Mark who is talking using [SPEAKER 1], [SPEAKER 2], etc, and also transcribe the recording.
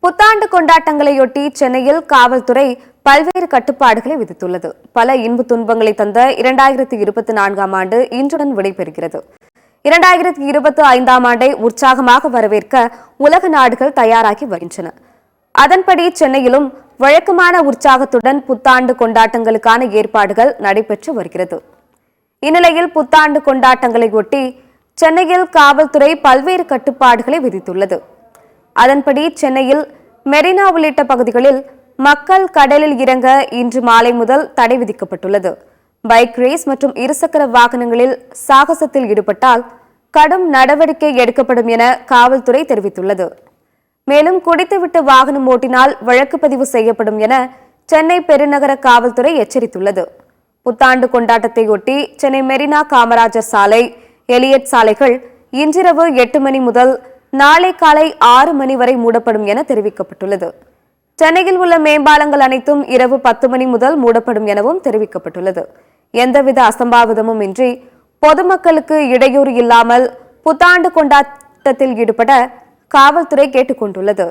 [SPEAKER 1] புத்தாண்டு கொண்டாட்டங்களையொட்டி சென்னையில் காவல்துறை பல்வேறு கட்டுப்பாடுகளை விதித்துள்ளது. பல இன்ப துன்பங்களை தந்த 2024ஆம் ஆண்டு இன்றுடன் விடைபெறுகிறது. 2025ஆம் ஆண்டை உற்சாகமாக வரவேற்க உலக நாடுகள் தயாராகி வருகின்றன. அதன்படி சென்னையிலும் வழக்கமான உற்சாகத்துடன் புத்தாண்டு கொண்டாட்டங்களுக்கான ஏற்பாடுகள் நடைபெற்று வருகிறது. இந்நிலையில் புத்தாண்டு கொண்டாட்டங்களையொட்டி சென்னையில் காவல்துறை பல்வேறு கட்டுப்பாடுகளை விதித்துள்ளது. அதன்படி சென்னையில் மெரினா உள்ளிட்ட பகுதிகளில் மக்கள் கடலில் இறங்க இன்று மாலை முதல் தடை விதிக்கப்பட்டுள்ளது. பைக் ரேஸ் மற்றும் இருசக்கர வாகனங்களில் சாகசத்தில் ஈடுபட்டால் கடும் நடவடிக்கை எடுக்கப்படும் என காவல்துறை தெரிவித்துள்ளது. மேலும் குடித்துவிட்டு வாகனம் ஓட்டினால் வழக்கு பதிவு செய்யப்படும் என சென்னை பெருநகர காவல்துறை எச்சரித்துள்ளது. புத்தாண்டு கொண்டாட்டத்தையொட்டி சென்னை மெரினா, காமராஜர் சாலை, எலியட் சாலைகள் இன்றிரவு 8 மணி முதல் நாளை காலை 6 மணி வரை மூடப்படும் என தெரிவிக்கப்பட்டுள்ளது. சென்னையில் உள்ள மேம்பாலங்கள் அனைத்தும் இரவு 10 மணி முதல் மூடப்படும் எனவும் தெரிவிக்கப்பட்டுள்ளது. எந்தவித அசம்பாவிதமும் இன்றி பொதுமக்களுக்கு இடையூறு இல்லாமல் புத்தாண்டு கொண்டாட்டத்தில் ஈடுபட காவல்துறை கேட்டுக் கொண்டுள்ளது.